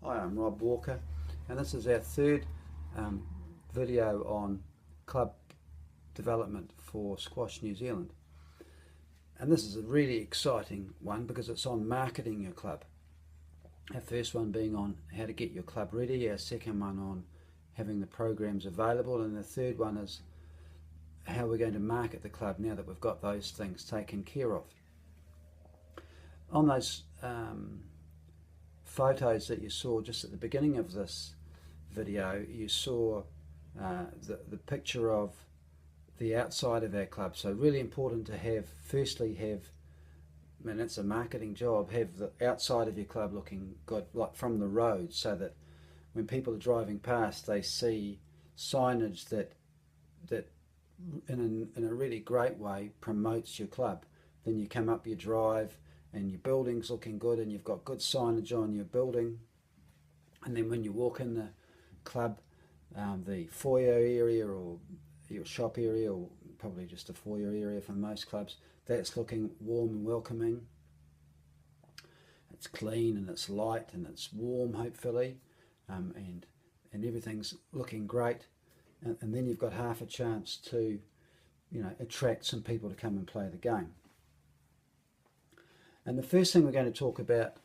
Hi, I'm Rob Walker, and this is our third video on club development for Squash New Zealand. And this is a really exciting one because it's on marketing your club. Our first one being on how to get your club ready, our second one on having the programs available, and the third one is how we're going to market the club now that we've got those things taken care of. On those photos that you saw just at the beginning of this video, you saw the picture of the outside of our club. So really important to have, firstly I mean, it's a marketing job, have the outside of your club looking good, like from the road, so that when people are driving past they see signage that in a really great way promotes your club. Then you come up your drive and your building's looking good and you've got good signage on your building, and then when you walk in the club, the foyer area or your shop area, or probably just a foyer area for most clubs, that's looking warm and welcoming. It's clean and it's light and it's warm, hopefully, and everything's looking great, and then you've got half a chance to, you know, attract some people to come and play the game. And the first thing we're going to talk about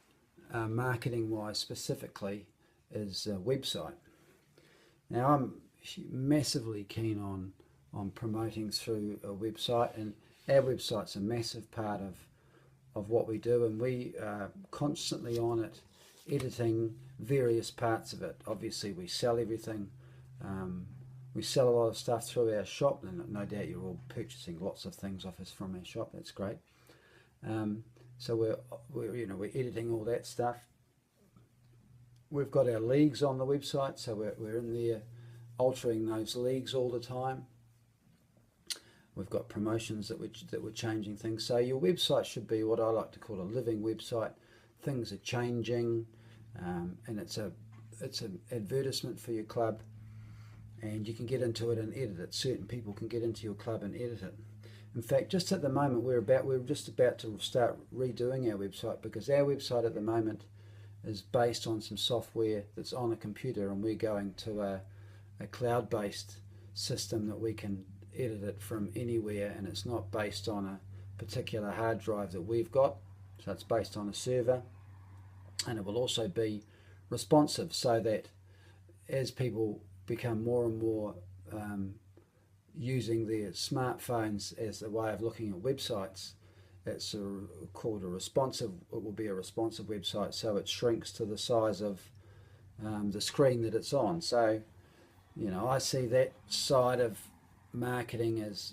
marketing wise specifically is a website. Now, I'm massively keen on promoting through a website, and our website's a massive part of what we do, and we are constantly on it, editing various parts of it. Obviously we sell everything. We sell a lot of stuff through our shop, and no doubt you're all purchasing lots of things off us from our shop. That's great. So we're editing all that stuff. We've got our leagues on the website, so we're in there altering those leagues all the time. We've got promotions that we're changing things. So your website should be what I like to call a living website. Things are changing, and it's an advertisement for your club, and you can get into it and edit it. Certain people can get into your club and edit it. In fact, just at the moment we're just about to start redoing our website, because our website at the moment is based on some software that's on a computer, and we're going to a cloud-based system that we can edit it from anywhere, and it's not based on a particular hard drive that we've got. So it's based on a server, and it will also be responsive, so that as people become more and more using their smartphones as a way of looking at websites, it's called a responsive. It will be a responsive website, so it shrinks to the size of the screen that it's on. So, you know, I see that side of marketing as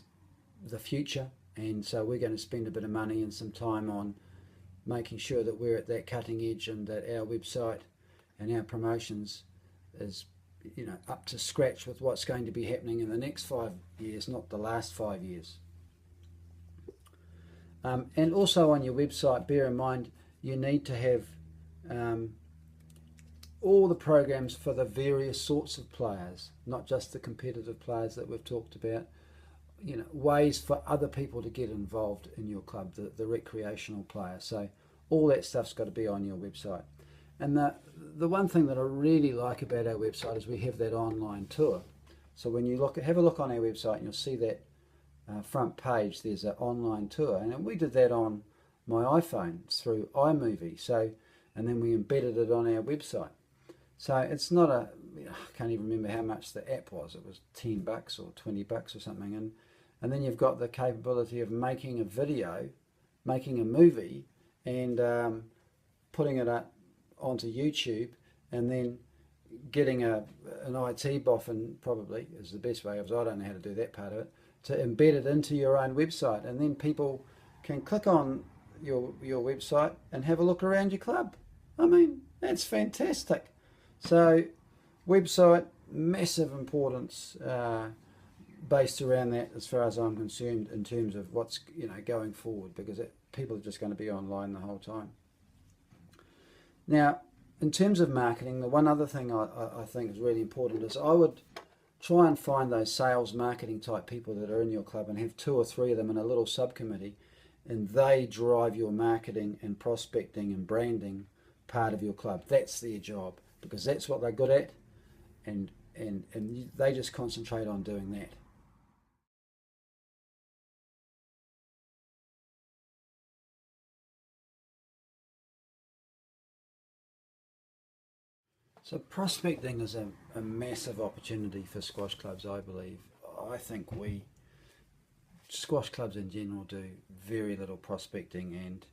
the future, and so we're going to spend a bit of money and some time on making sure that we're at that cutting edge, and that our website and our promotions is, you know, up to scratch with what's going to be happening in the next 5 years, not the last 5 years. And also on your website, bear in mind you need to have all the programs for the various sorts of players, not just the competitive players that we've talked about. You know, ways for other people to get involved in your club, the recreational player. So all that stuff's got to be on your website. And the one thing that I really like about our website is we have that online tour. So when you have a look on our website, and you'll see that front page, there's an online tour, and we did that on my iPhone through iMovie. So, and then we embedded it on our website. So it's not I can't even remember how much the app was. It was $10 or $20 or something, and then you've got the capability of making a video, making a movie, and putting it up onto YouTube, and then getting an IT boffin, probably is the best way, because I don't know how to do that part of it, to embed it into your own website, and then people can click on your website and have a look around your club. I mean, that's fantastic. So website, massive importance based around that, as far as I'm concerned, in terms of what's, you know, going forward, because people are just going to be online the whole time. Now, in terms of marketing, the one other thing I think is really important is I would try and find those sales marketing type people that are in your club, and have 2 or 3 of them in a little subcommittee, and they drive your marketing and prospecting and branding part of your club. That's their job. because that's what they're good at, and they just concentrate on doing that. So prospecting is a massive opportunity for squash clubs, I believe. I think squash clubs in general do very little prospecting, and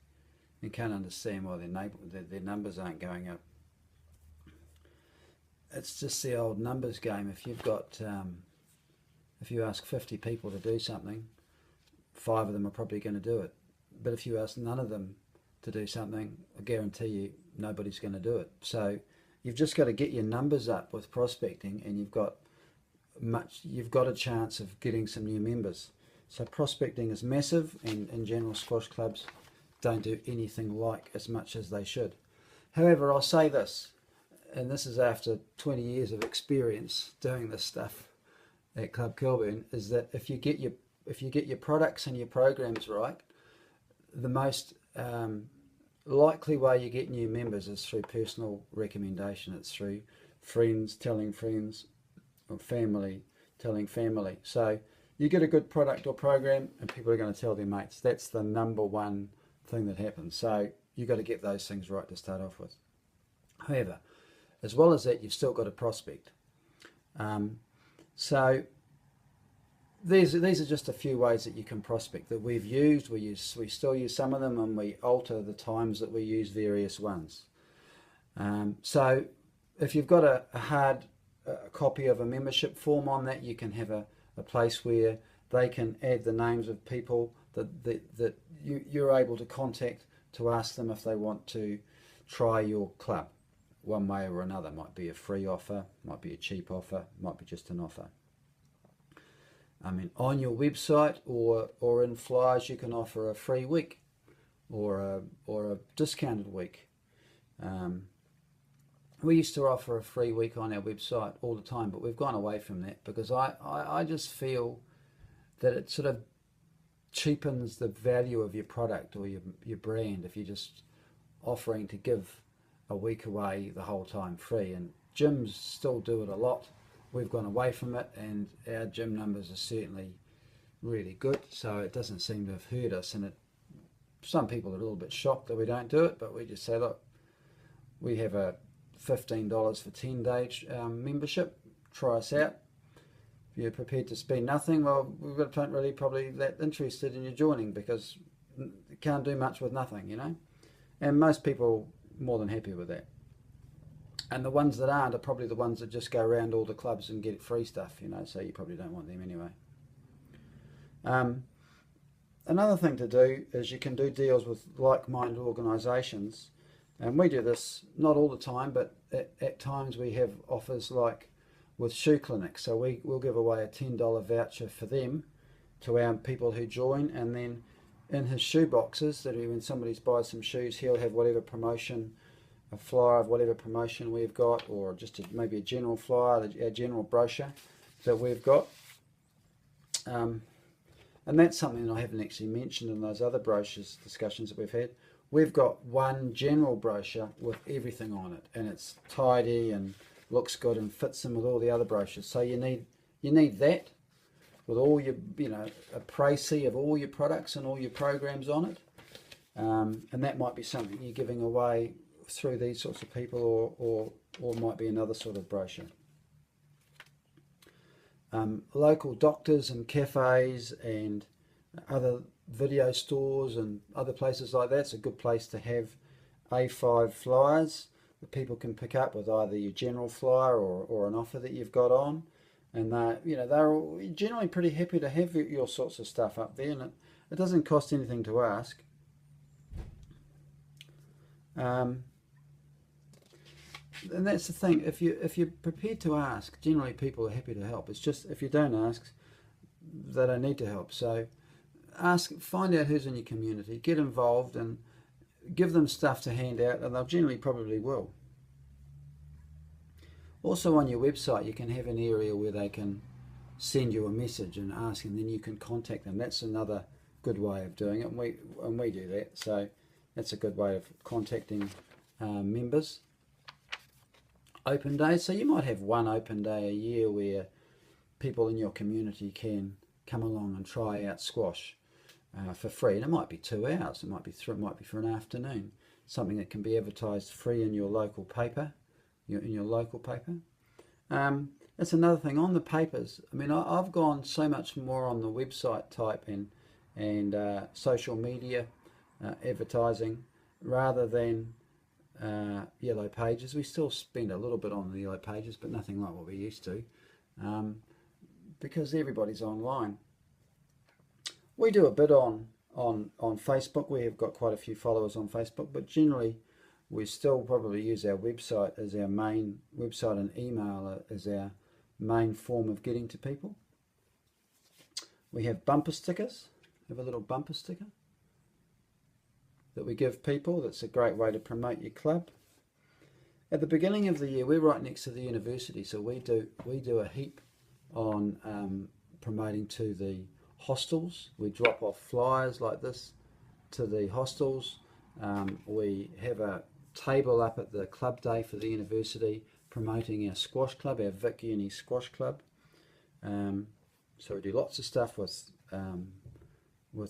can't understand why their numbers aren't going up. It's just the old numbers game. If you ask 50 people to do something, 5 of them are probably going to do it. But if you ask none of them to do something, I guarantee you nobody's going to do it. So you've just got to get your numbers up with prospecting, and you've got a chance of getting some new members. So prospecting is massive, and in general squash clubs don't do anything like as much as they should. However, I'll say this, and this is after 20 years of experience doing this stuff at Club Kilburn, is that if you get your products and your programs right, the most likely way you get new members is through personal recommendation. It's through friends telling friends, or family telling family. So you get a good product or program, and people are going to tell their mates. That's the number one thing that happens. So you've got to get those things right to start off with. However, as well as that, you've still got to prospect. So these are just a few ways that you can prospect that we've used. We still use some of them, and we alter the times that we use various ones. So if you've got a hard copy of a membership form on that, you can have a place where they can add the names of people that you're able to contact to ask them if they want to try your club one way or another. Might be a free offer, might be a cheap offer, might be just an offer. I mean, on your website or in flyers, you can offer a free week or a discounted week. We used to offer a free week on our website all the time, but we've gone away from that because I just feel that it sort of cheapens the value of your product or your brand if you're just offering to give a week away the whole time free. And gyms still do it a lot. We've gone away from it, and our gym numbers are certainly really good, so it doesn't seem to have hurt us. And some people are a little bit shocked that we don't do it, but we just say, look, we have a $15 for 10-day membership. Try us out. If you're prepared to spend nothing, well, we're not really probably that interested in you joining, because you can't do much with nothing, you know. And most people are more than happy with that. And the ones that aren't are probably the ones that just go around all the clubs and get free stuff, you know, so you probably don't want them anyway. Another thing to do is you can do deals with like-minded organisations, and we do this not all the time, but at times we have offers like with Shoe Clinic. So we'll give away a $10 voucher for them to our people who join, and then in his shoe boxes, that when somebody buys some shoes, he'll have whatever promotion, a flyer of whatever promotion we've got, or just maybe a general flyer, our general brochure that we've got. And that's something that I haven't actually mentioned in those other brochures discussions that we've had. We've got one general brochure with everything on it, and it's tidy and looks good and fits in with all the other brochures. So you need that with all your, you know, a précis of all your products and all your programs on it. And that might be something you're giving away through these sorts of people, or might be another sort of brochure. Local doctors and cafes and other video stores and other places like that's a good place to have A5 flyers that people can pick up with either your general flyer or an offer that you've got on, and they're generally pretty happy to have your sorts of stuff up there, and it doesn't cost anything to ask. And that's the thing, if you're prepared to ask, generally people are happy to help. It's just if you don't ask, they don't need to help. So ask, find out who's in your community, get involved, and give them stuff to hand out, and they'll generally probably will. Also on your website you can have an area where they can send you a message and ask, and then you can contact them. That's another good way of doing it, and we do that. So that's a good way of contacting members. open days. So you might have one open day a year where people in your community can come along and try out squash for free. And it might be 2 hours, it might be it might be for an afternoon. Something that can be advertised free in your local paper, in your local paper. That's another thing on the papers. I mean, I've gone so much more on the website type and social media advertising rather than yellow pages. We still spend a little bit on the yellow pages, but nothing like what we used to, because everybody's online. We do a bit on Facebook. We have got quite a few followers on Facebook, but generally we still probably use our website as our main website, and email as our main form of getting to people. We have bumper stickers. We have a little bumper sticker that we give people. That's a great way to promote your club. At the beginning of the year, we're right next to the university, so we do a heap on promoting to the hostels. We drop off flyers like this to the hostels. We have a table up at the club day for the university promoting our squash club, our Vic Uni Squash Club. So we do lots of stuff with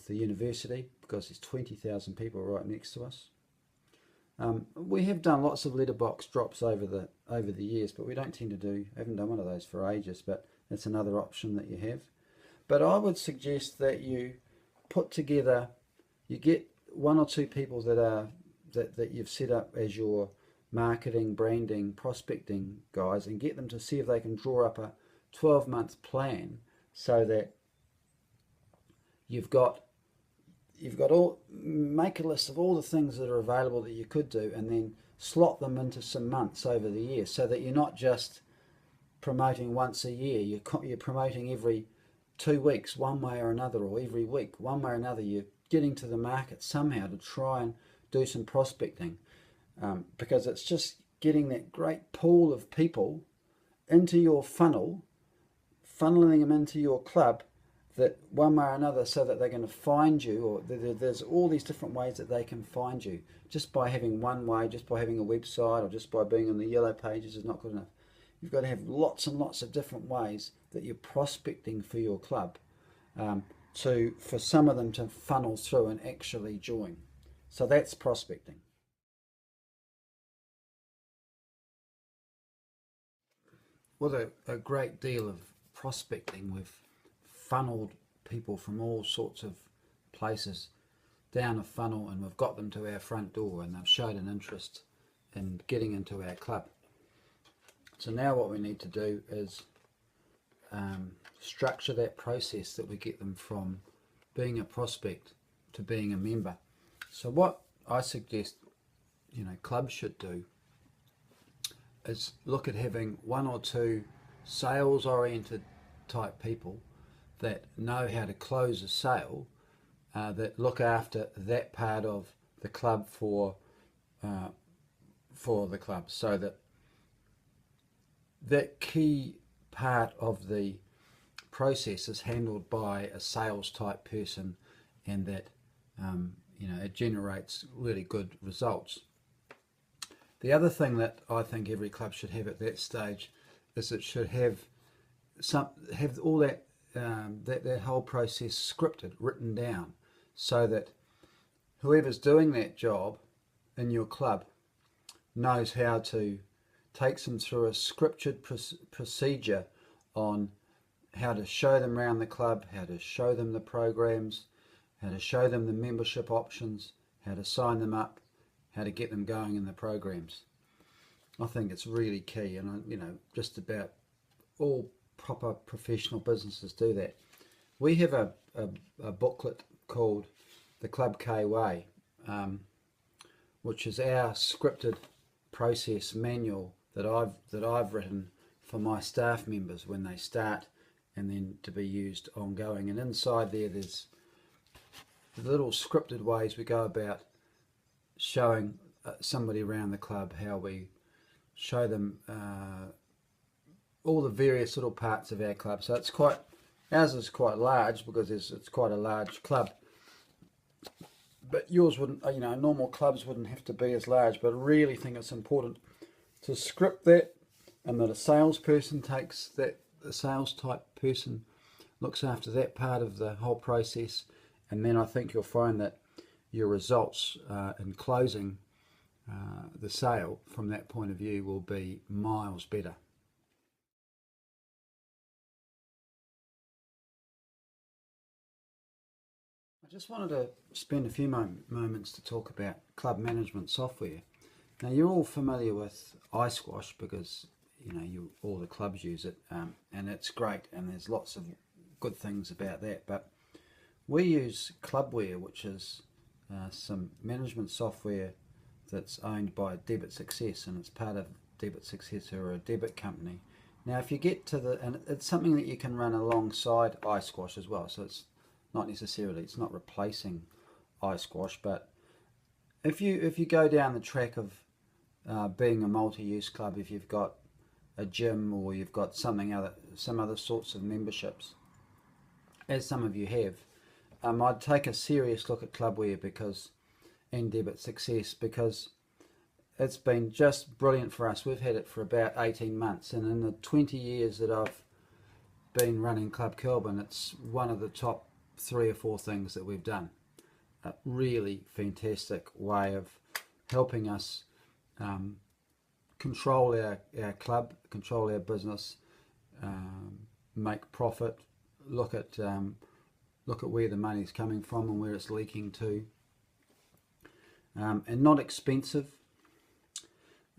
the university because there's 20,000 people right next to us. We have done lots of letterbox drops over the years, but we don't tend to haven't done one of those for ages, but that's another option that you have. But I would suggest that you put together, you get 1 or 2 people that you've set up as your marketing, branding, prospecting guys, and get them to see if they can draw up a 12-month plan so that you've got all, make a list of all the things that are available that you could do, and then slot them into some months over the year, so that you're not just promoting once a year. You're promoting every 2 weeks one way or another, or every week one way or another. You're getting to the market somehow to try and do some prospecting, because it's just getting that great pool of people into your funnel, funneling them into your club, that one way or another, so that they're going to find you, or there's all these different ways that they can find you. Just by having one way, just by having a website, or just by being on the yellow pages is not good enough. You've got to have lots and lots of different ways that you're prospecting for your club, for some of them to funnel through and actually join. So that's prospecting. With a great deal of prospecting, we've funneled people from all sorts of places down a funnel, and we've got them to our front door, and they've showed an interest in getting into our club. So now what we need to do is structure that process that we get them from being a prospect to being a member. So what I suggest, clubs should do is look at having 1 or 2 sales oriented type people that know how to close a sale, that look after that part of the club for the club, so that key part of the process is handled by a sales type person, and that it generates really good results. The other thing that I think every club should have at that stage is it should have all that that whole process scripted, written down, so that whoever's doing that job in your club knows how to take them through a scripted procedure on how to show them around the club, how to show them the programs, how to show them the membership options, how to sign them up, how to get them going in the programs. I think it's really key, and just about all proper professional businesses do that. We have a booklet called the Club K Way, which is our scripted process manual that I've written for my staff members when they start, and then to be used ongoing. And inside there's the little scripted ways we go about showing somebody around the club, how we show them all the various little parts of our club. So ours is quite large because it's quite a large club, but yours wouldn't, normal clubs wouldn't have to be as large. But I really think it's important to script that and that a salesperson takes that, the sales type person looks after that part of the whole process, and then I think you'll find that your results in closing the sale from that point of view will be miles better. I just wanted to spend a few moments to talk about club management software. Now, you're all familiar with iSquash because all the clubs use it, and it's great, and there's lots of good things about that. But we use Clubware, which is some management software that's owned by Debit Success, and it's part of Debit Success, who are a debit company. Now, if you get to and it's something that you can run alongside iSquash as well, so it's not replacing iSquash, but if you go down the track of being a multi-use club, if you've got a gym or you've got some other sorts of memberships, as some of you have, I'd take a serious look at Clubware and Debit Success, because it's been just brilliant for us. We've had it for about 18 months, and in the 20 years that I've been running Club Kelburn, it's one of the top 3 or 4 things that we've done. A really fantastic way of helping us control our club, control our business, make profit, look at where the money's coming from and where it's leaking to, and not expensive.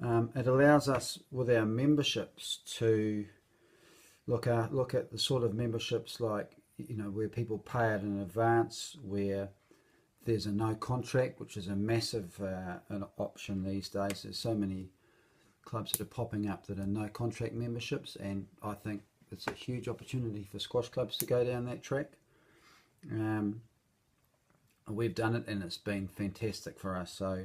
It allows us with our memberships to look at the sort of memberships like where people pay it in advance, where there's a no contract, which is a massive an option these days. There's so many clubs that are popping up that are no contract memberships, and I think it's a huge opportunity for squash clubs to go down that track. We've done it, and it's been fantastic for us. So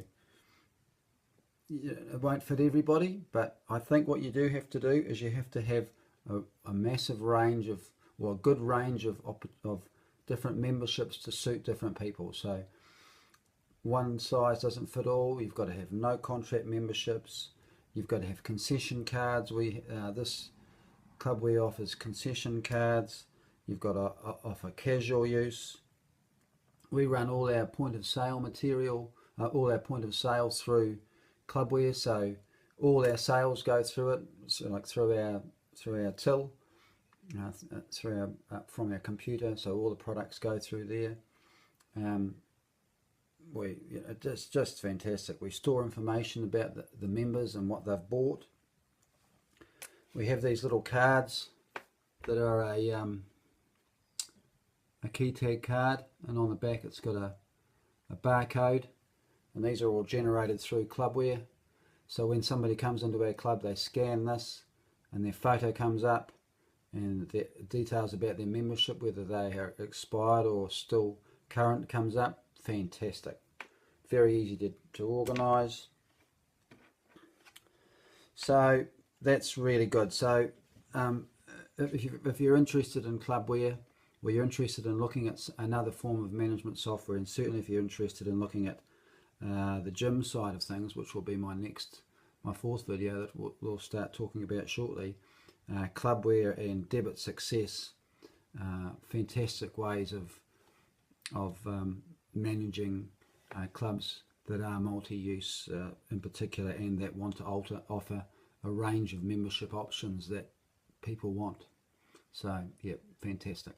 it won't fit everybody, but I think what you do have to do is you have to have a massive range of, well, a good range of different memberships to suit different people. So one size doesn't fit all. You've got to have no contract memberships. You've got to have concession cards. This Clubware offers concession cards. You've got to offer casual use. We run all our point of sale material, all our point of sale through Clubware, so all our sales go through it, so like through our till, from our computer. So all the products go through there. It's just fantastic. We store information about the members and what they've bought. We have these little cards that are a key tag card, and on the back it's got a barcode, and these are all generated through Clubware. So when somebody comes into our club, they scan this and their photo comes up, and the details about their membership, whether they are expired or still current, comes up. Fantastic. Very easy to organise. So that's really good. So if you're interested in Clubware, or you're interested in looking at another form of management software, and certainly if you're interested in looking at the gym side of things, which will be my 4th video that we'll start talking about shortly, Clubware and Debit Success, fantastic ways of managing clubs that are multi-use in particular, and that want to offer a range of membership options that people want. So yeah, fantastic.